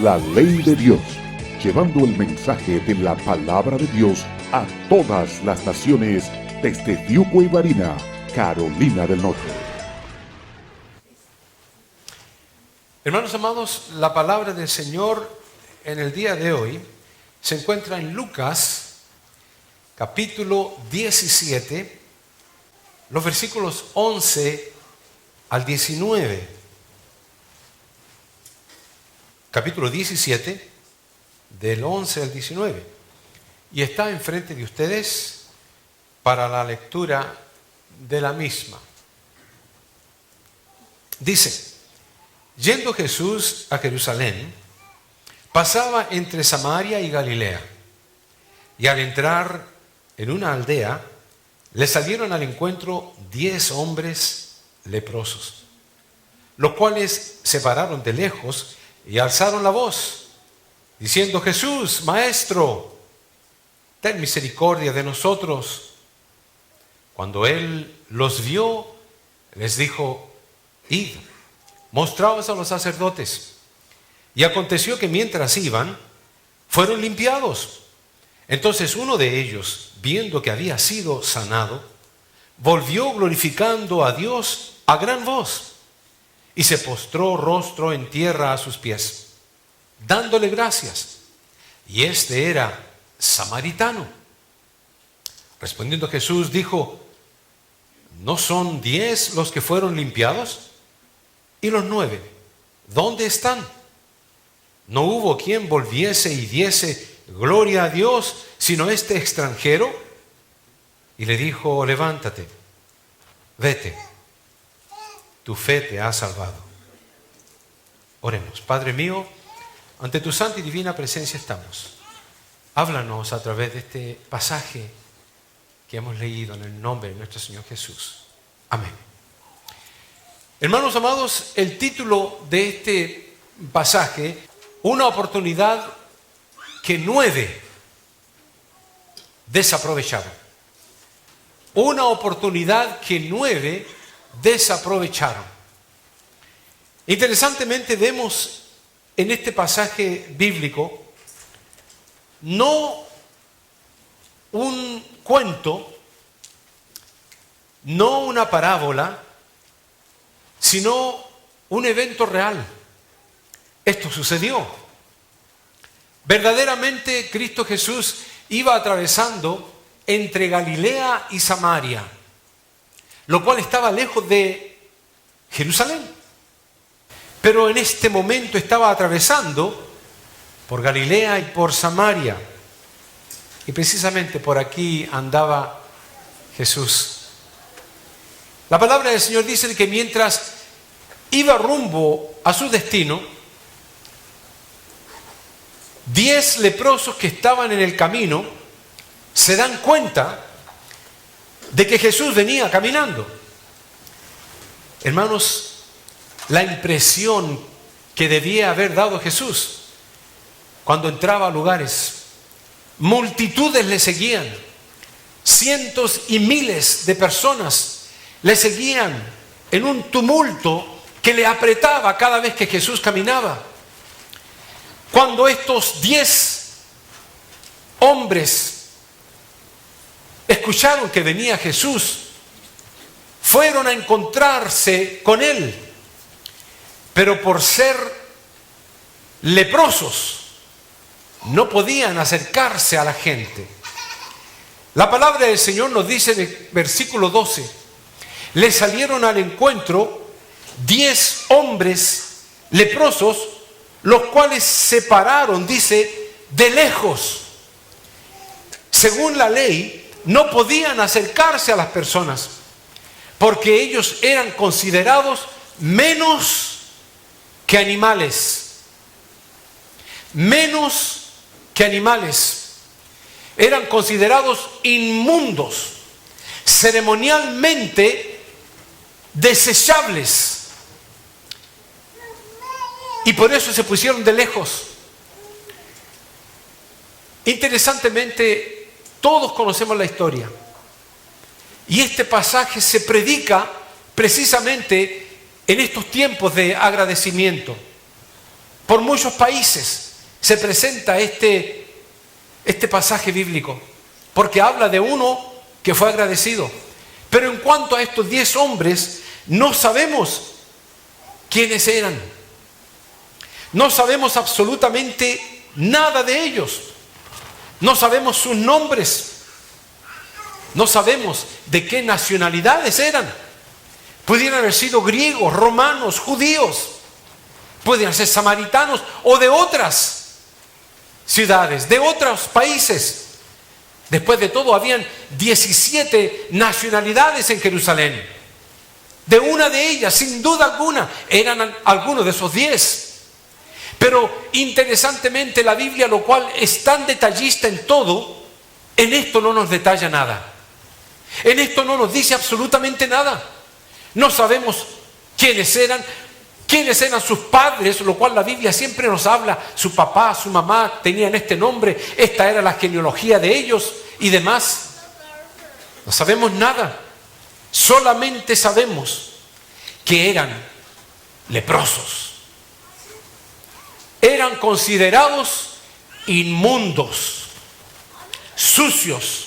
la ley de Dios, llevando el mensaje de la palabra de Dios a todas las naciones desde Diuco y Barina, Carolina del Norte. Hermanos amados, la palabra del Señor en el día de hoy se encuentra en Lucas, capítulo 17, los versículos 11 al 19. Capítulo 17, del 11 al 19. Y está enfrente de ustedes para la lectura de la misma. Dice: yendo Jesús a Jerusalén, pasaba entre Samaria y Galilea. Y al entrar en una aldea, le salieron al encuentro 10 hombres leprosos, los cuales se pararon de lejos y alzaron la voz, diciendo: Jesús, Maestro, ten misericordia de nosotros. Cuando él los vio, les dijo: id, mostraos a los sacerdotes. Y aconteció que mientras iban, fueron limpiados. Entonces uno de ellos, viendo que había sido sanado, volvió glorificando a Dios a gran voz, y se postró rostro en tierra a sus pies, dándole gracias. Y este era samaritano. Respondiendo Jesús dijo: ¿no son 10 los que fueron limpiados? ¿Y los 9, dónde están? ¿No hubo quien volviese y diese gloria a Dios, sino este extranjero? Y le dijo: levántate, vete, tu fe te ha salvado. Oremos. Padre mío, ante tu santa y divina presencia estamos. Háblanos a través de este pasaje que hemos leído en el nombre de nuestro Señor Jesús. Amén. Hermanos amados, el título de este pasaje: una oportunidad que 9 desaprovecharon. Una oportunidad que 9 desaprovecharon. Interesantemente vemos en este pasaje bíblico no un cuento, no una parábola, sino un evento real. Esto sucedió. Verdaderamente Cristo Jesús iba atravesando entre Galilea y Samaria, lo cual estaba lejos de Jerusalén. Pero en este momento estaba atravesando por Galilea y por Samaria. Y precisamente por aquí andaba Jesús. La palabra del Señor dice que mientras iba rumbo a su destino, 10 leprosos que estaban en el camino se dan cuenta de que Jesús venía caminando. Hermanos, la impresión que debía haber dado Jesús cuando entraba a lugares, multitudes le seguían, cientos y miles de personas le seguían en un tumulto que le apretaba cada vez que Jesús caminaba. Cuando estos 10 hombres escucharon que venía Jesús, fueron a encontrarse con él, pero por ser leprosos no podían acercarse a la gente. La palabra del Señor nos dice en el versículo 12: le salieron al encuentro 10 hombres leprosos, los cuales se pararon, dice, de lejos. Según la ley, no podían acercarse a las personas, porque ellos eran considerados menos que animales. Menos que animales. Eran considerados inmundos, ceremonialmente desechables. Y por eso se pusieron de lejos. Interesantemente, todos conocemos la historia. Y este pasaje se predica precisamente en estos tiempos de agradecimiento. por muchos países se presenta este pasaje bíblico, porque habla de uno que fue agradecido. Pero en cuanto a estos 10 hombres, no sabemos quiénes eran. No sabemos absolutamente nada de ellos. No sabemos sus nombres. No sabemos de qué nacionalidades eran. Pudieran haber sido griegos, romanos, judíos. Pudieran ser samaritanos o de otras ciudades, de otros países. Después de todo, habían 17 nacionalidades en Jerusalén. De una de ellas, sin duda alguna, eran algunos de esos 10. Pero interesantemente la Biblia, lo cual es tan detallista en todo, en esto no nos detalla nada. En esto no nos dice absolutamente nada. No sabemos quiénes eran sus padres, lo cual la Biblia siempre nos habla. Su papá, su mamá tenían este nombre, esta era la genealogía de ellos y demás. No sabemos nada. Solamente sabemos que eran leprosos. Eran considerados inmundos, sucios,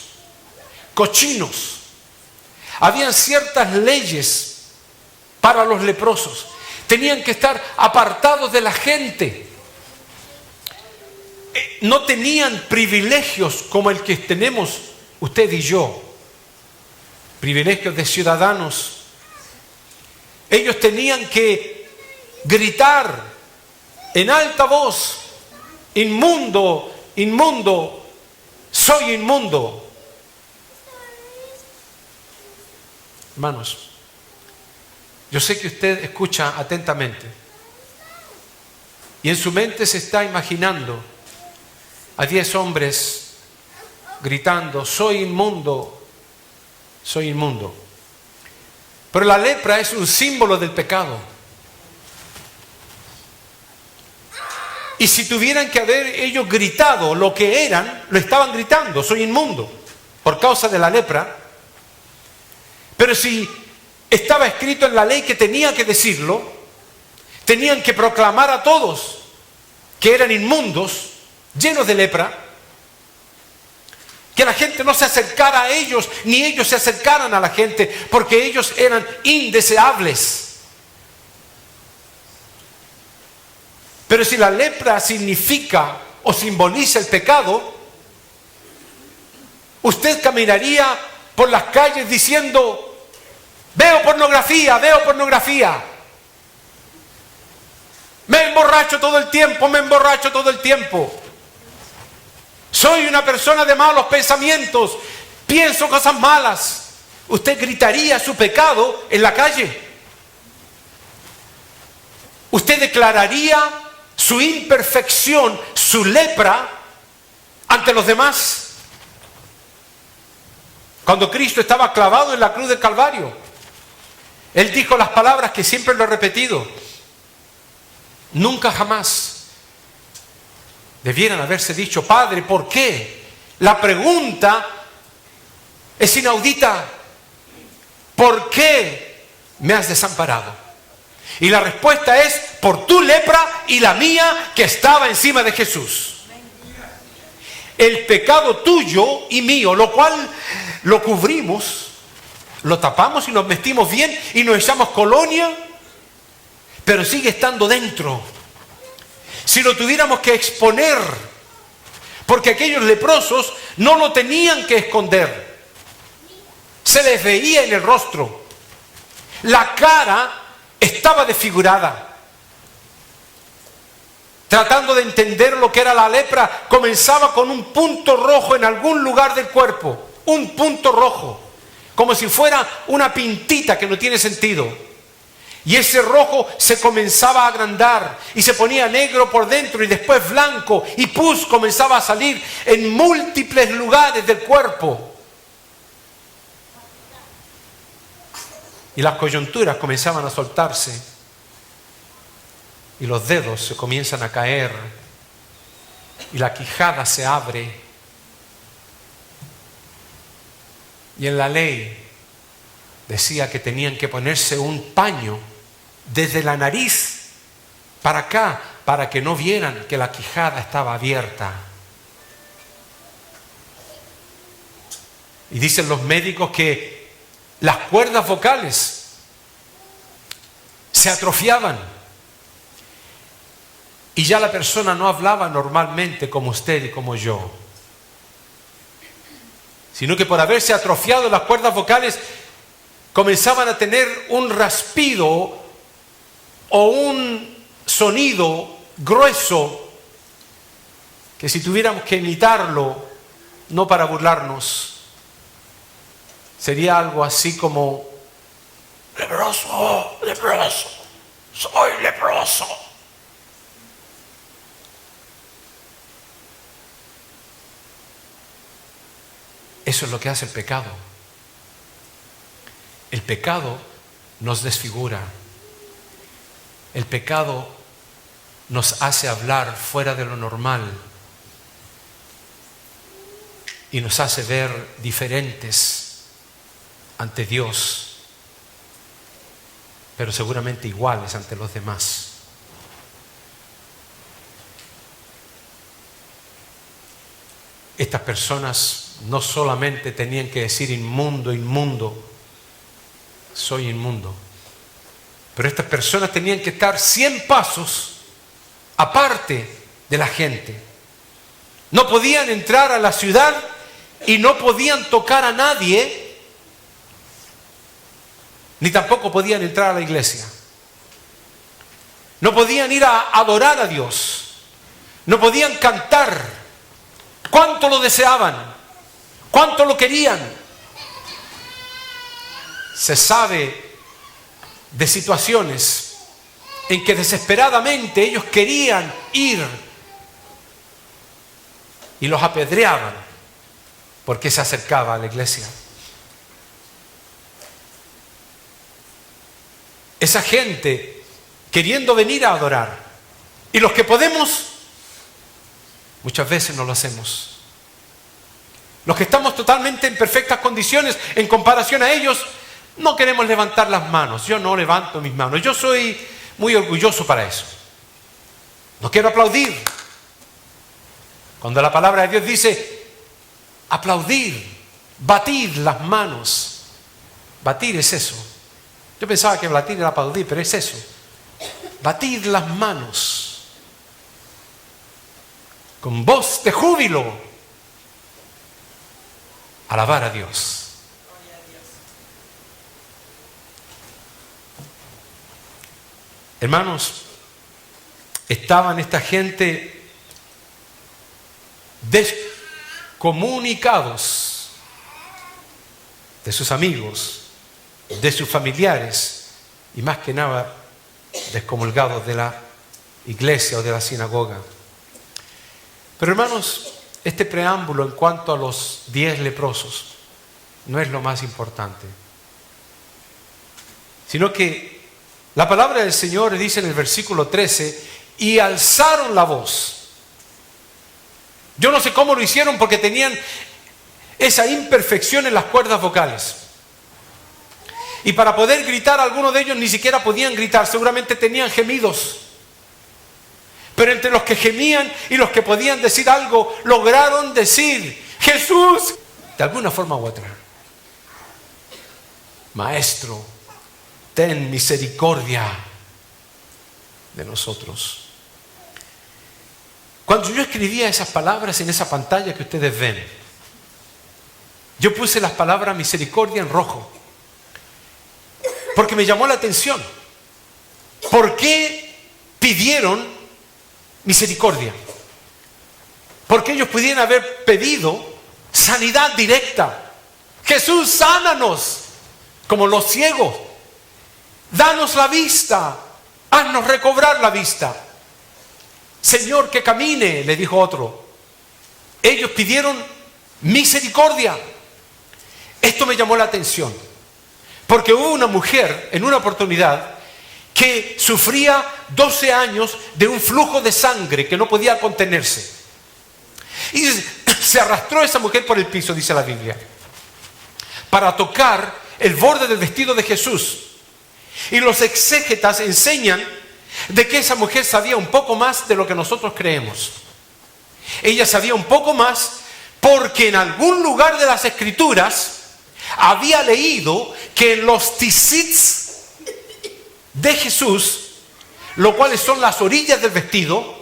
cochinos. Habían ciertas leyes para los leprosos. Tenían que estar apartados de la gente. No tenían privilegios como el que tenemos usted y yo. Privilegios de ciudadanos. Ellos tenían que gritar en alta voz: inmundo, inmundo, soy inmundo. Hermanos, yo sé que usted escucha atentamente y en su mente se está imaginando a 10 hombres gritando: soy inmundo, soy inmundo. Pero la lepra es un símbolo del pecado. Y si tuvieran que haber ellos gritado lo que eran, lo estaban gritando: soy inmundo, por causa de la lepra. Pero si estaba escrito en la ley que tenía que decirlo, tenían que proclamar a todos que eran inmundos, llenos de lepra, que la gente no se acercara a ellos, ni ellos se acercaran a la gente, porque ellos eran indeseables. Pero si la lepra significa o simboliza el pecado, usted caminaría por las calles diciendo: veo pornografía, veo pornografía. Me emborracho todo el tiempo, me emborracho todo el tiempo. Soy una persona de malos pensamientos, pienso cosas malas. Usted gritaría su pecado en la calle. Usted declararía su imperfección, su lepra, ante los demás. Cuando Cristo estaba clavado en la cruz del Calvario, Él dijo las palabras que siempre lo he repetido: nunca jamás debieran haberse dicho: Padre, ¿por qué? La pregunta es inaudita: ¿por qué me has desamparado? Y la respuesta es: por tu lepra y la mía que estaba encima de Jesús. El pecado tuyo y mío, lo cual lo cubrimos, lo tapamos y nos vestimos bien y nos echamos colonia, pero sigue estando dentro. Si lo tuviéramos que exponer, porque aquellos leprosos no lo tenían que esconder, se les veía en el rostro, la cara estaba desfigurada. Tratando de entender lo que era la lepra, comenzaba con un punto rojo en algún lugar del cuerpo, un punto rojo, como si fuera una pintita que no tiene sentido. Y ese rojo se comenzaba a agrandar y se ponía negro por dentro y después blanco, y pus comenzaba a salir en múltiples lugares del cuerpo. Y las coyunturas comenzaban a soltarse y los dedos se comienzan a caer y la quijada se abre. Y en la ley decía que tenían que ponerse un paño desde la nariz para acá, para que no vieran que la quijada estaba abierta. Y dicen los médicos que las cuerdas vocales se atrofiaban y ya la persona no hablaba normalmente como usted y como yo, sino que por haberse atrofiado las cuerdas vocales comenzaban a tener un raspido o un sonido grueso que si tuviéramos que imitarlo, no para burlarnos, sería algo así como: leproso, leproso, soy leproso. Eso es lo que hace el pecado. El pecado nos desfigura. El pecado nos hace hablar fuera de lo normal y nos hace ver diferentes ante Dios, pero seguramente iguales ante los demás. Estas personas no solamente tenían que decir inmundo, inmundo, soy inmundo, pero estas personas tenían que estar 100 pasos aparte de la gente. No podían entrar a la ciudad y no podían tocar a nadie, ni tampoco podían entrar a la iglesia. No podían ir a adorar a Dios. No podían cantar. ¿Cuánto lo deseaban? ¿Cuánto lo querían? Se sabe de situaciones en que desesperadamente ellos querían ir y los apedreaban porque se acercaba a la iglesia. Esa gente queriendo venir a adorar, y los que podemos, muchas veces no lo hacemos. Los que estamos totalmente en perfectas condiciones en comparación a ellos, no queremos levantar las manos. Yo no levanto mis manos. Yo soy muy orgulloso para eso. No quiero aplaudir. Cuando la palabra de Dios dice aplaudir, batir las manos. Batir es eso. Yo pensaba que batir era aplaudir, pero es eso. Batir las manos con voz de júbilo, alabar a Dios. Hermanos, estaban esta gente descomunicados de sus amigos, de sus familiares y más que nada descomulgados de la iglesia o de la sinagoga. Pero hermanos, este preámbulo en cuanto a los 10 leprosos no es lo más importante, sino que la palabra del Señor dice en el versículo 13, y alzaron la voz. Yo no sé cómo lo hicieron porque tenían esa imperfección en las cuerdas vocales. Y para poder gritar, algunos de ellos ni siquiera podían gritar, seguramente tenían gemidos. Pero entre los que gemían y los que podían decir algo, lograron decir, Jesús, de alguna forma u otra, Maestro, ten misericordia de nosotros. Cuando yo escribía esas palabras en esa pantalla que ustedes ven, yo puse las palabras misericordia en rojo, porque me llamó la atención. ¿Por qué pidieron misericordia? Porque ellos pudieran haber pedido sanidad directa. Jesús, sánanos, como los ciegos. Danos la vista, haznos recobrar la vista. Señor, que camine, le dijo otro. Ellos pidieron misericordia. Esto me llamó la atención, porque hubo una mujer en una oportunidad que sufría 12 años de un flujo de sangre que no podía contenerse. Y se arrastró esa mujer por el piso, dice la Biblia, para tocar el borde del vestido de Jesús. Y los exégetas enseñan de que esa mujer sabía un poco más de lo que nosotros creemos. Ella sabía un poco más porque en algún lugar de las Escrituras había leído que en los tzitz de Jesús, lo cuales son las orillas del vestido,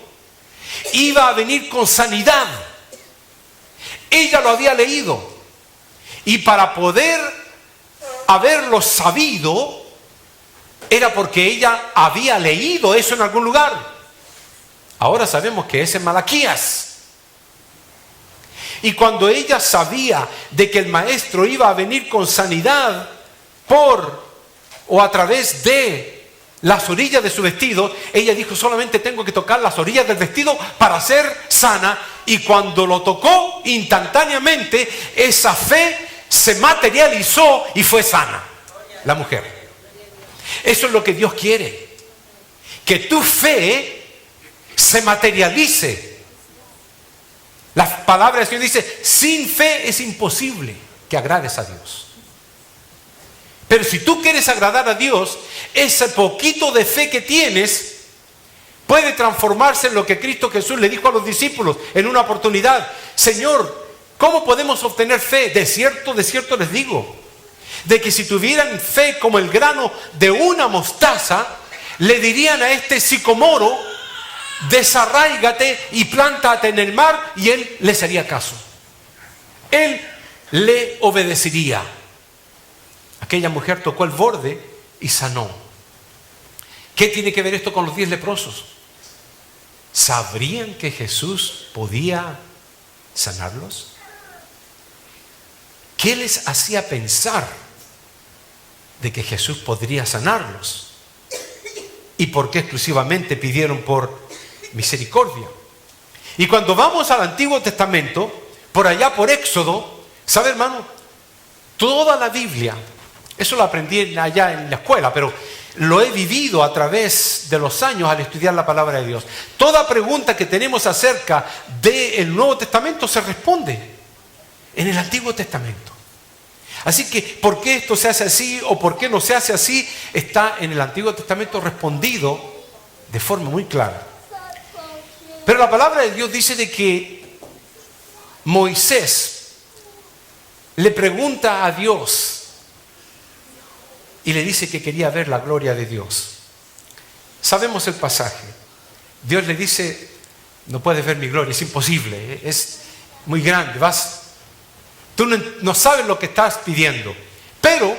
iba a venir con sanidad. Ella lo había leído. Y para poder haberlo sabido, era porque ella había leído eso en algún lugar. Ahora sabemos que es en Malaquías. Y cuando ella sabía de que el maestro iba a venir con sanidad por o a través de las orillas de su vestido, ella dijo: solamente tengo que tocar las orillas del vestido para ser sana. Y cuando lo tocó, instantáneamente esa fe se materializó y fue sana la mujer. Eso es lo que Dios quiere, que tu fe se materialice. La palabra del Señor dice: sin fe es imposible que agrades a Dios. Pero si tú quieres agradar a Dios, ese poquito de fe que tienes puede transformarse en lo que Cristo Jesús le dijo a los discípulos en una oportunidad: Señor, ¿cómo podemos obtener fe? De cierto les digo, de que si tuvieran fe como el grano de una mostaza, le dirían a este sicomoro: desarráigate y plántate en el mar, y él les haría caso. Él le obedecería. Aquella mujer tocó el borde y sanó. ¿Qué tiene que ver esto con los 10 leprosos? ¿Sabrían que Jesús podía sanarlos? ¿Qué les hacía pensar de que Jesús podría sanarlos? ¿Y por qué exclusivamente pidieron por misericordia? Y cuando vamos al Antiguo Testamento, por allá por Éxodo, ¿sabe, hermano? Toda la Biblia, eso lo aprendí allá en la escuela, pero lo he vivido a través de los años al estudiar la palabra de Dios. Toda pregunta que tenemos acerca del Nuevo Testamento se responde en el Antiguo Testamento. Así que, ¿por qué esto se hace así o por qué no se hace así? Está en el Antiguo Testamento respondido de forma muy clara. Pero la palabra de Dios dice de que Moisés le pregunta a Dios y le dice que quería ver la gloria de Dios. Sabemos el pasaje. Dios le dice: no puedes ver mi gloria, es imposible, es muy grande, tú no sabes lo que estás pidiendo, pero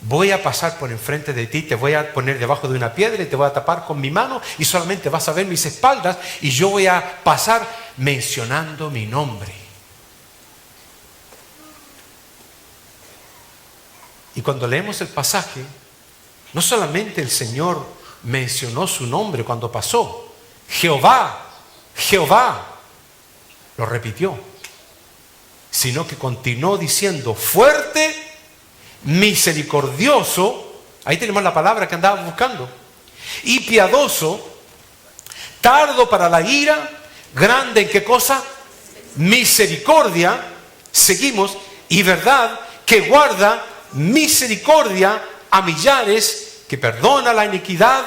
voy a pasar por enfrente de ti, te voy a poner debajo de una piedra y te voy a tapar con mi mano, y solamente vas a ver mis espaldas, y yo voy a pasar mencionando mi nombre. Y cuando leemos el pasaje, no solamente el Señor mencionó su nombre cuando pasó, Jehová, Jehová, lo repitió, sino que continuó diciendo: fuerte, misericordioso, ahí tenemos la palabra que andaba buscando, y piadoso, tardo para la ira, grande en qué cosa, misericordia, seguimos, y verdad, que guarda misericordia a millares, que perdona la iniquidad,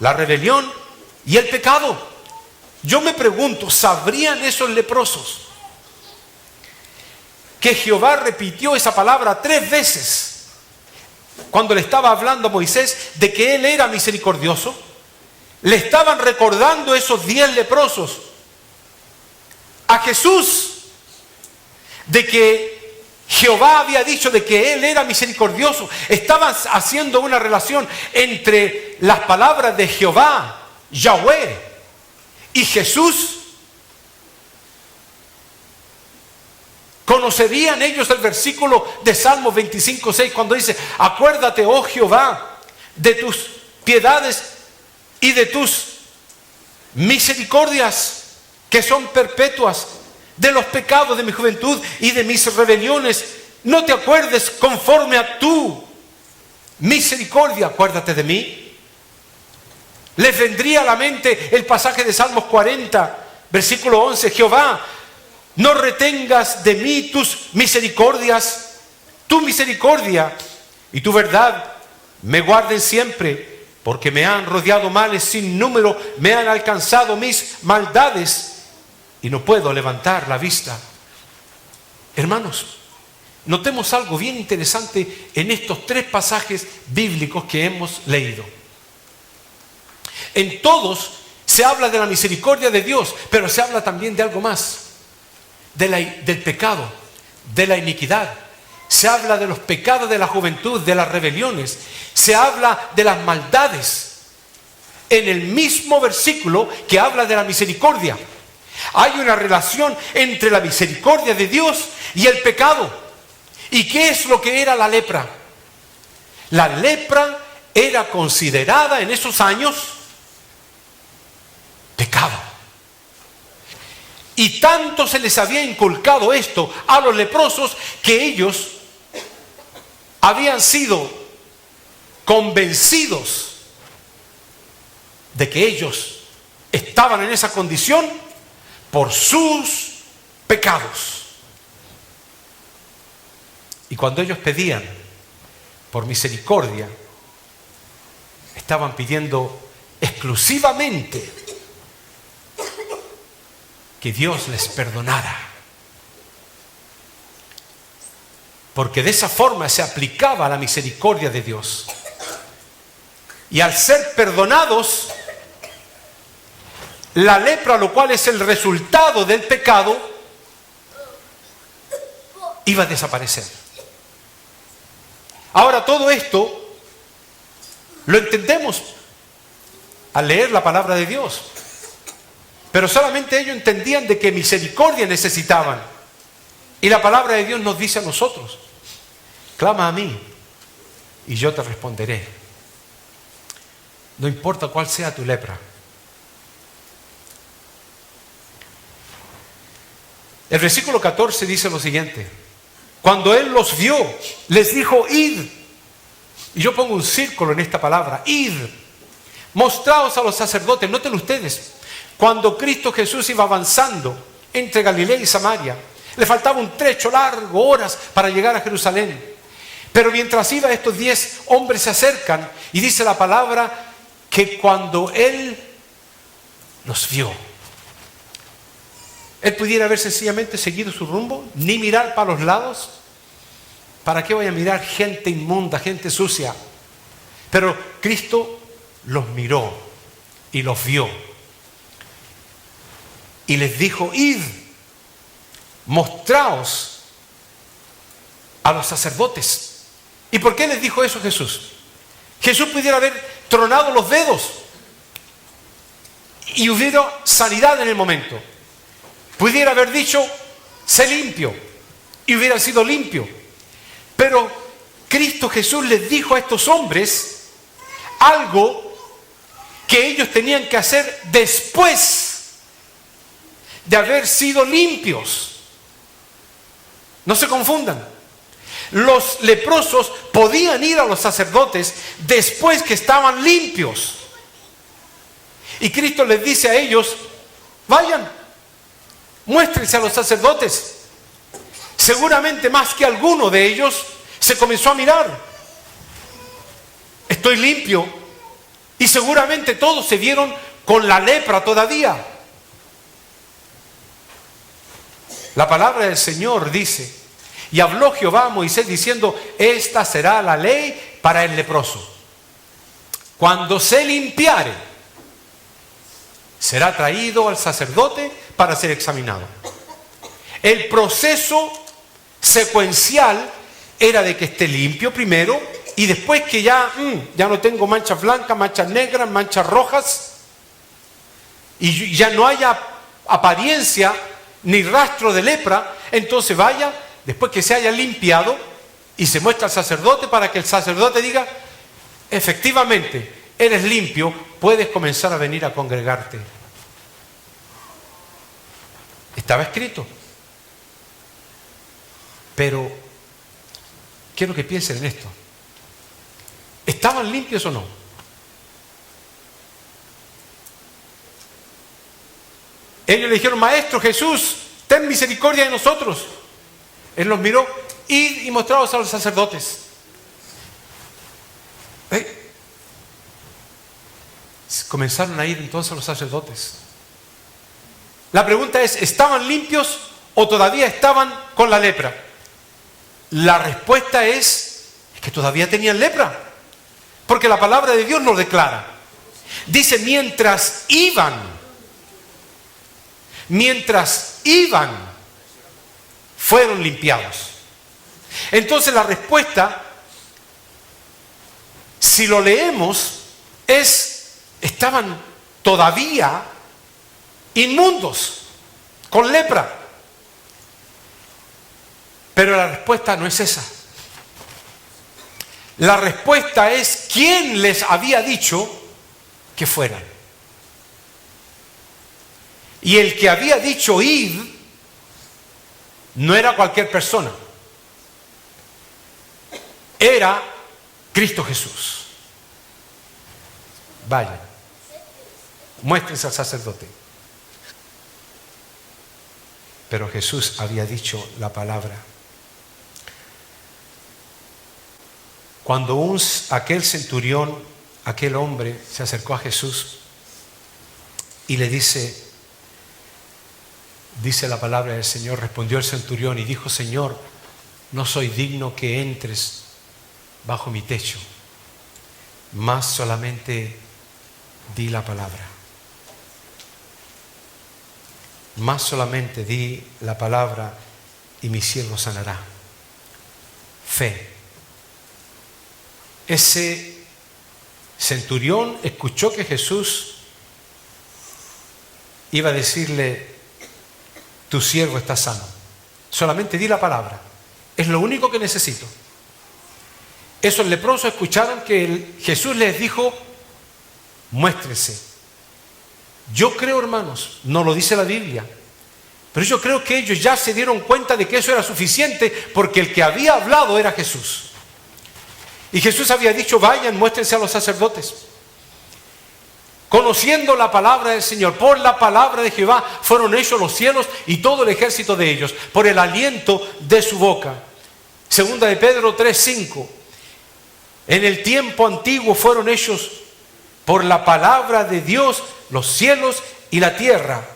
la rebelión y el pecado. Yo me pregunto, ¿sabrían esos leprosos que Jehová repitió esa palabra 3 veces cuando le estaba hablando a Moisés de que él era misericordioso? Le estaban recordando esos 10 leprosos a Jesús de que Jehová había dicho de que él era misericordioso. Estaban haciendo una relación entre las palabras de Jehová, Yahweh, y Jesús. ¿Conocerían ellos el versículo de Salmos 25:6 cuando dice: acuérdate, oh Jehová, de tus piedades y de tus misericordias que son perpetuas, de los pecados de mi juventud y de mis rebeliones? No te acuerdes, conforme a tu misericordia, acuérdate de mí. Les vendría a la mente el pasaje de Salmos 40, versículo 11: Jehová, no retengas de mí tus misericordias, tu misericordia y tu verdad me guarden siempre, porque me han rodeado males sin número, me han alcanzado mis maldades y no puedo levantar la vista. Hermanos, notemos algo bien interesante en estos 3 pasajes bíblicos que hemos leído. En todos se habla de la misericordia de Dios, pero se habla también de algo más, del pecado, de la iniquidad. Se habla de los pecados de la juventud, de las rebeliones. Se habla de las maldades. En el mismo versículo que habla de la misericordia, hay una relación entre la misericordia de Dios y el pecado. ¿Y qué es lo que era la lepra? La lepra era considerada en esos años pecado. Y tanto se les había inculcado esto a los leprosos que ellos habían sido convencidos de que ellos estaban en esa condición por sus pecados. Y cuando ellos pedían por misericordia, estaban pidiendo exclusivamente que Dios les perdonara. Porque de esa forma se aplicaba la misericordia de Dios. Y al ser perdonados, la lepra, lo cual es el resultado del pecado, iba a desaparecer. Ahora todo esto lo entendemos al leer la palabra de Dios. Pero solamente ellos entendían de que misericordia necesitaban. Y la palabra de Dios nos dice a nosotros: clama a mí y yo te responderé. No importa cuál sea tu lepra. El versículo 14 dice lo siguiente: cuando Él los vio, les dijo: id. Y yo pongo un círculo en esta palabra: id. Mostraos a los sacerdotes. Noten ustedes, cuando Cristo Jesús iba avanzando entre Galilea y Samaria, le faltaba un trecho largo, horas, para llegar a Jerusalén. Pero mientras iba, estos 10 hombres se acercan y dice la palabra que cuando Él los vio, Él pudiera haber sencillamente seguido su rumbo, ni mirar para los lados. ¿Para qué voy a mirar gente inmunda, gente sucia? Pero Cristo los miró y los vio. Y les dijo: id, mostraos a los sacerdotes. ¿Y por qué les dijo eso Jesús? Jesús pudiera haber tronado los dedos y hubiera sanidad en el momento. Pudiera haber dicho: sé limpio, y hubiera sido limpio. Pero Cristo Jesús les dijo a estos hombres algo que ellos tenían que hacer después de haber sido limpios. No se confundan. Los leprosos podían ir a los sacerdotes después que estaban limpios. Y Cristo les dice a ellos: vayan, muéstrense a los sacerdotes. Seguramente más que alguno de ellos se comenzó a mirar: estoy limpio. Y seguramente todos se vieron con la lepra todavía. La palabra del Señor dice: y habló Jehová a Moisés diciendo: esta será la ley para el leproso. Cuando se limpiare, será traído al sacerdote para ser examinado. El proceso secuencial era de que esté limpio primero, y después que ya no tengo manchas blancas, manchas negras, manchas rojas, y ya no haya apariencia ni rastro de lepra, entonces vaya, después que se haya limpiado, y se muestra al sacerdote para que el sacerdote diga: efectivamente, eres limpio, puedes comenzar a venir a congregarte. Estaba escrito. Pero quiero que piensen en esto: ¿estaban limpios o no? Ellos le dijeron: Maestro Jesús, ten misericordia de nosotros. Él los miró: id y mostraos a los sacerdotes. comenzaron a ir entonces los sacerdotes. La pregunta es, ¿estaban limpios o todavía estaban con la lepra? La respuesta es que todavía tenían lepra, porque la palabra de Dios nos declara. Dice, mientras iban, fueron limpiados. Entonces la respuesta, si lo leemos, estaban todavía inmundos, con lepra. Pero la respuesta no es esa. La respuesta es, ¿quién les había dicho que fueran? Y el que había dicho id no era cualquier persona, era Cristo Jesús. Vayan, muéstrense al sacerdote. Pero Jesús había dicho la palabra. Cuando aquel centurión, aquel hombre, se acercó a Jesús y le dice la palabra del Señor, respondió el centurión y dijo, Señor, no soy digno que entres bajo mi techo, mas solamente di la palabra. Más solamente di la palabra y mi siervo sanará. Fe. Ese centurión escuchó que Jesús iba a decirle, tu siervo está sano. Solamente di la palabra. Es lo único que necesito. Esos leprosos escucharon que Jesús les dijo, muéstrense. Yo creo, hermanos, no lo dice la Biblia, pero yo creo que ellos ya se dieron cuenta de que eso era suficiente, porque el que había hablado era Jesús. Y Jesús había dicho, vayan, muéstrense a los sacerdotes. Conociendo la palabra del Señor, por la palabra de Jehová fueron hechos los cielos y todo el ejército de ellos, por el aliento de su boca. Segunda de Pedro 3:5. En el tiempo antiguo fueron hechos por la palabra de Dios los cielos y la tierra.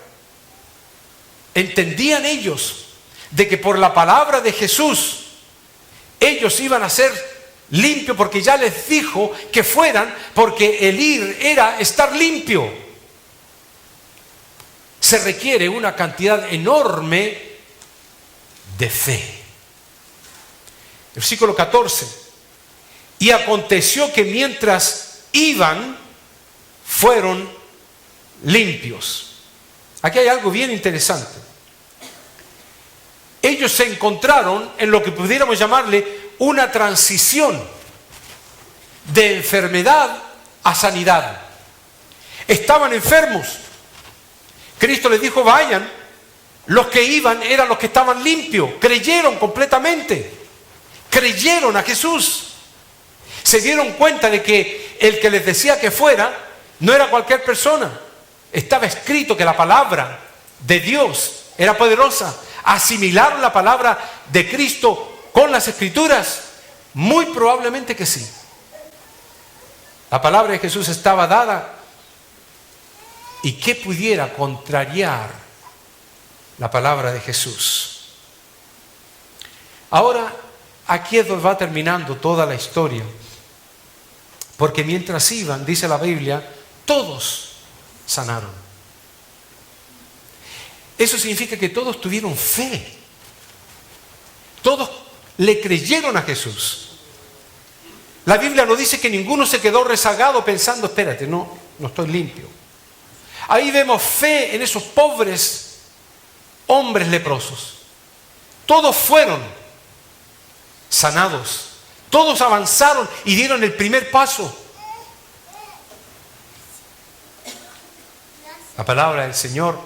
Entendían ellos de que por la palabra de Jesús ellos iban a ser limpios, porque ya les dijo que fueran, porque el ir era estar limpio. Se requiere una cantidad enorme de fe. Versículo 14. Y aconteció que mientras iban, fueron limpios. Aquí hay algo bien interesante. Ellos se encontraron en lo que pudiéramos llamarle una transición de enfermedad a sanidad. Estaban enfermos. Cristo les dijo, vayan. Los que iban eran los que estaban limpios. Creyeron completamente. Creyeron a Jesús. Se dieron cuenta de que el que les decía que fuera no era cualquier persona. Estaba escrito que la palabra de Dios era poderosa. ¿Asimilaron la palabra de Cristo con las Escrituras? Muy probablemente que sí. La palabra de Jesús estaba dada, y ¿qué pudiera contrariar la palabra de Jesús? Ahora, aquí es donde va terminando toda la historia, porque mientras iban, dice la Biblia, todos sanaron. Eso significa que todos tuvieron fe. Todos le creyeron a Jesús. La Biblia nos dice que ninguno se quedó rezagado pensando, espérate, no estoy limpio. Ahí vemos fe en esos pobres hombres leprosos. Todos fueron sanados. Todos avanzaron y dieron el primer paso. La palabra del Señor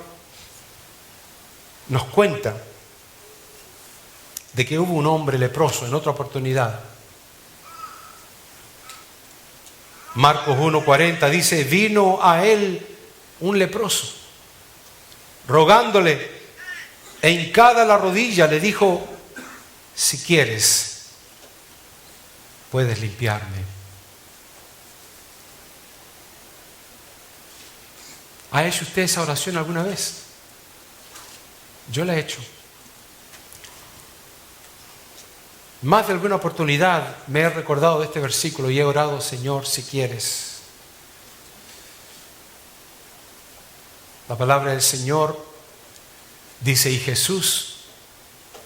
nos cuenta de que hubo un hombre leproso en otra oportunidad. Marcos 1:40 dice, vino a él un leproso, rogándole, e hincada la rodilla le dijo, si quieres, puedes limpiarme. ¿Ha hecho usted esa oración alguna vez? Yo la he hecho. Más de alguna oportunidad me he recordado de este versículo y he orado: Señor, si quieres. La palabra del Señor dice: y Jesús,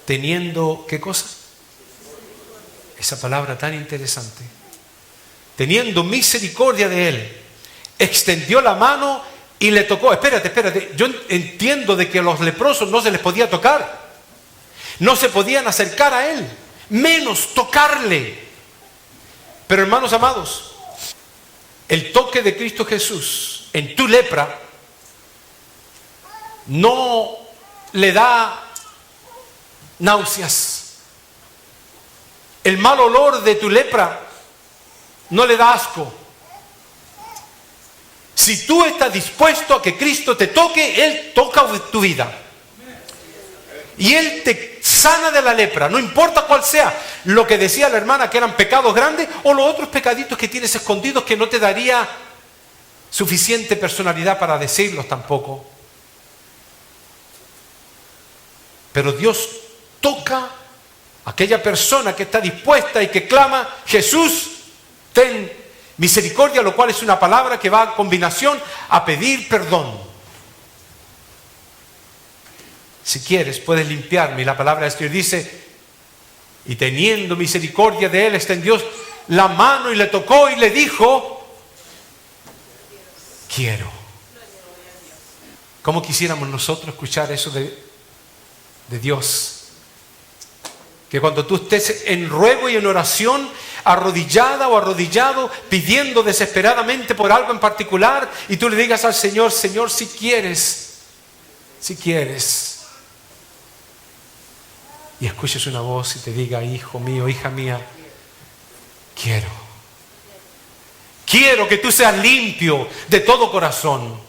teniendo, ¿qué cosa? Esa palabra tan interesante. Teniendo misericordia de él, extendió la mano y le tocó. Espérate. Yo entiendo de que a los leprosos no se les podía tocar. No se podían acercar a él, menos tocarle. Pero hermanos amados, el toque de Cristo Jesús en tu lepra no le da náuseas. El mal olor de tu lepra no le da asco. Si tú estás dispuesto a que Cristo te toque, Él toca tu vida. Y Él te sana de la lepra, no importa cuál sea. Lo que decía la hermana, que eran pecados grandes, o los otros pecaditos que tienes escondidos que no te daría suficiente personalidad para decirlos tampoco. Pero Dios toca a aquella persona que está dispuesta y que clama: Jesús, ten misericordia, lo cual es una palabra que va a combinación a pedir perdón. Si quieres, puedes limpiarme. Y la palabra de Dios dice: y teniendo misericordia de él, extendió la mano y le tocó y le dijo: quiero. ¿Cómo quisiéramos nosotros escuchar eso de Dios? Que cuando tú estés en ruego y en oración, arrodillada o arrodillado, pidiendo desesperadamente por algo en particular, y tú le digas al Señor: Señor, si quieres, y escuches una voz y te diga: hijo mío, hija mía, quiero que tú seas limpio de todo corazón.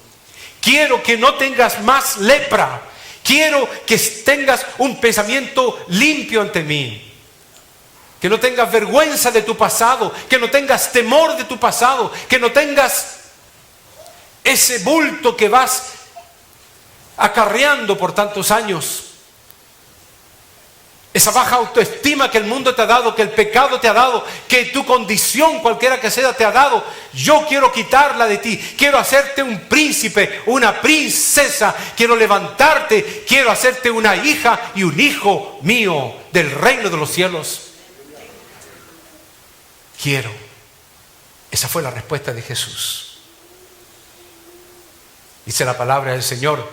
Quiero que no tengas más lepra. Quiero que tengas un pensamiento limpio ante mí. Que no tengas vergüenza de tu pasado. Que no tengas temor de tu pasado. Que no tengas ese bulto que vas acarreando por tantos años. Esa baja autoestima que el mundo te ha dado, que el pecado te ha dado, que tu condición, cualquiera que sea, te ha dado. Yo quiero quitarla de ti. Quiero hacerte un príncipe, una princesa. Quiero levantarte. Quiero hacerte una hija y un hijo mío del reino de los cielos. Quiero. Esa fue la respuesta de Jesús. Dice la palabra del Señor: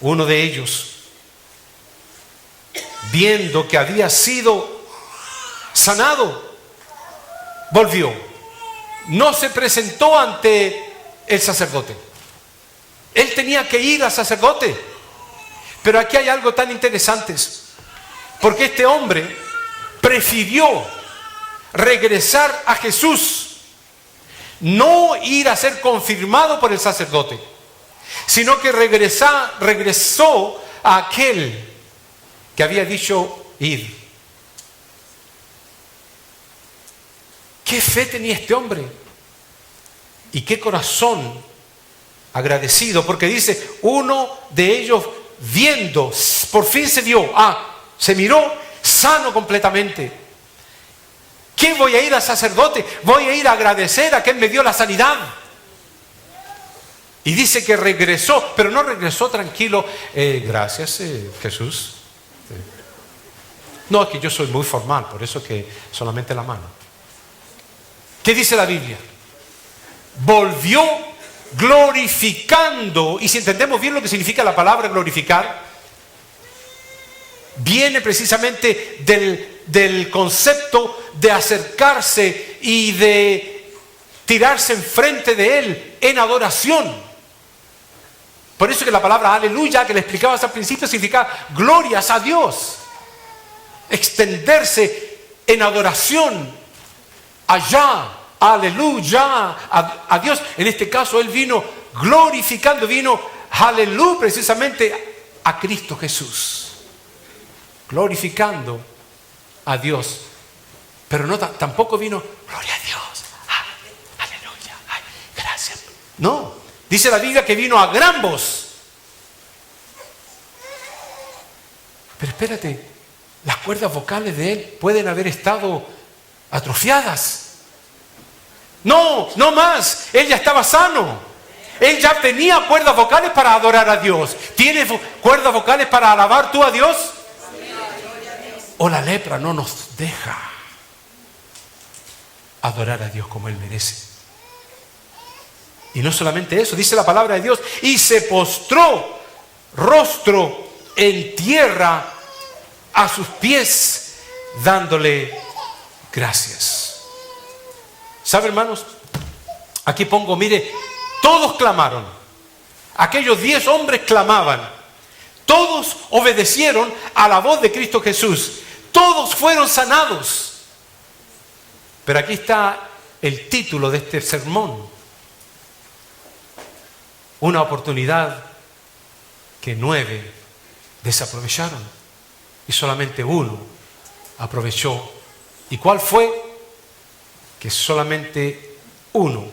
uno de ellos, viendo que había sido sanado, volvió. No se presentó ante el sacerdote. Él tenía que ir al sacerdote. Pero aquí hay algo tan interesante, porque este hombre prefirió regresar a Jesús, no ir a ser confirmado por el sacerdote, sino que regresó a aquel que había dicho: id. ¿Qué fe tenía este hombre? Y qué corazón agradecido, porque dice: uno de ellos, viendo, por fin se dio, se miró sano completamente. ¿Qué voy a ir al sacerdote? Voy a ir a agradecer a quien me dio la sanidad. Y dice que regresó, pero no regresó tranquilo. Gracias, Jesús. No, es que yo soy muy formal, por eso que solamente la mano. ¿Qué dice la Biblia? Volvió glorificando. Y si entendemos bien lo que significa la palabra glorificar, viene precisamente del concepto de acercarse y de tirarse enfrente de Él en adoración. Por eso que la palabra aleluya, que le explicabas al principio, significa glorias a Dios. Extenderse en adoración allá, aleluya, a Dios. En este caso Él vino glorificando, vino aleluya precisamente a Cristo Jesús, glorificando a Dios. Pero no, tampoco vino gloria a Dios, aleluya, gracias. No, Dice la Biblia que vino a gran voz. Pero espérate, las cuerdas vocales de él pueden haber estado atrofiadas. No, no más. Él ya estaba sano. Él ya tenía cuerdas vocales para adorar a Dios. ¿Tienes cuerdas vocales para alabar tú a Dios? O la lepra no nos deja adorar a Dios como Él merece. Y no solamente eso, dice la palabra de Dios, y se postró rostro en tierra a sus pies, dándole gracias. ¿Sabe, hermanos? Aquí pongo, mire, todos clamaron. Aquellos 10 hombres clamaban. Todos obedecieron a la voz de Cristo Jesús. Todos fueron sanados. Pero aquí está el título de este sermón. Una oportunidad que 9 desaprovecharon y solamente 1 aprovechó. ¿Y cuál fue? Que solamente 1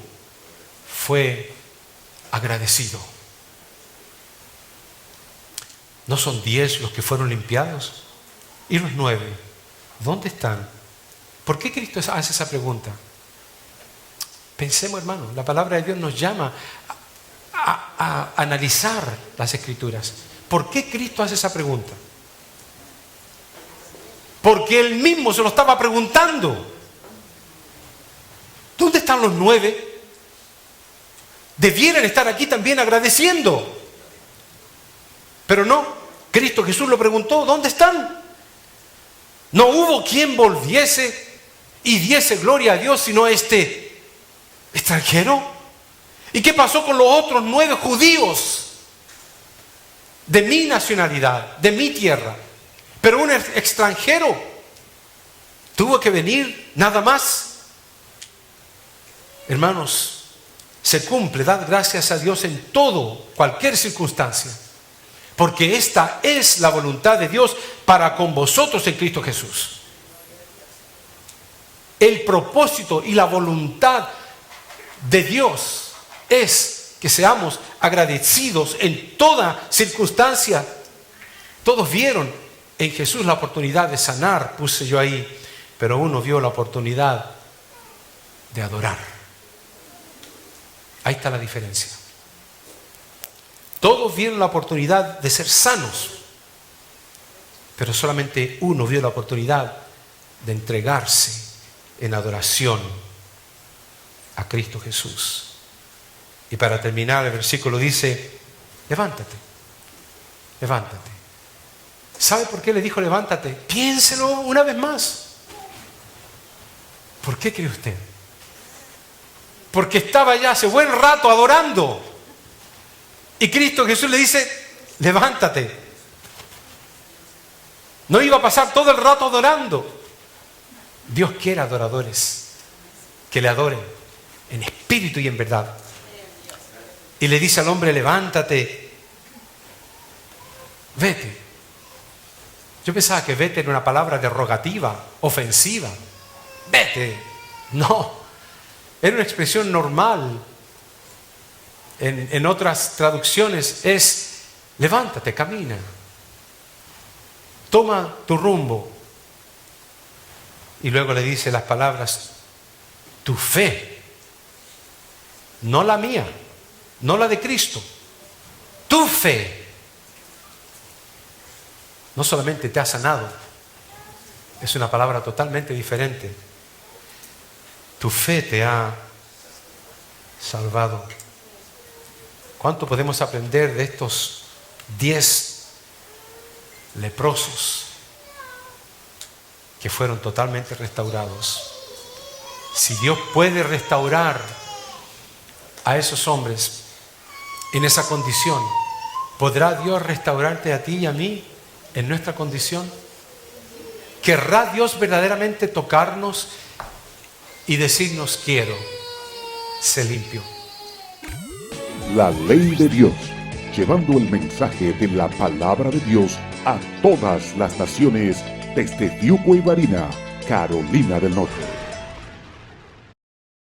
fue agradecido. ¿No son 10 los que fueron limpiados? ¿Y los 9? ¿Dónde están? ¿Por qué Cristo hace esa pregunta? Pensemos, hermano, la palabra de Dios nos llama a analizar las Escrituras. ¿Por qué Cristo hace esa pregunta? Porque Él mismo se lo estaba preguntando. ¿Dónde están los 9? Debieran estar aquí también agradeciendo. Pero no, Cristo Jesús lo preguntó, ¿dónde están? No hubo quien volviese y diese gloria a Dios sino este extranjero. ¿Y qué pasó con los otros 9 judíos de mi nacionalidad, de mi tierra? Pero un extranjero tuvo que venir nada más. Hermanos, se cumple, dad gracias a Dios en todo, cualquier circunstancia, porque esta es la voluntad de Dios para con vosotros en Cristo Jesús. El propósito y la voluntad de Dios es que seamos agradecidos en toda circunstancia. Todos vieron en Jesús la oportunidad de sanar, puse yo ahí, pero uno vio la oportunidad de adorar. Ahí está la diferencia. Todos vieron la oportunidad de ser sanos, pero solamente uno vio la oportunidad de entregarse en adoración a Cristo Jesús. Y para terminar, el versículo dice, levántate, levántate. ¿Sabe por qué le dijo levántate? Piénselo una vez más. ¿Por qué cree usted? Porque estaba ya hace buen rato adorando. Y Cristo Jesús le dice, levántate. No iba a pasar todo el rato adorando. Dios quiere adoradores que le adoren en espíritu y en verdad. Y le dice al hombre, levántate, vete. Yo pensaba que vete era una palabra derogativa, ofensiva. Vete. No. Era una expresión normal. En otras traducciones es levántate, camina. Toma tu rumbo. Y luego le dice las palabras, tu fe, no la mía, no la de Cristo, tu fe no solamente te ha sanado, es una palabra totalmente diferente. Tu fe te ha salvado. ¿Cuánto podemos aprender de estos 10 leprosos que fueron totalmente restaurados? Si Dios puede restaurar a esos hombres en esa condición, ¿podrá Dios restaurarte a ti y a mí en nuestra condición? ¿Querrá Dios verdaderamente tocarnos y decirnos quiero, sé limpio? La ley de Dios, llevando el mensaje de la palabra de Dios a todas las naciones desde Diuco y Barina, Carolina del Norte.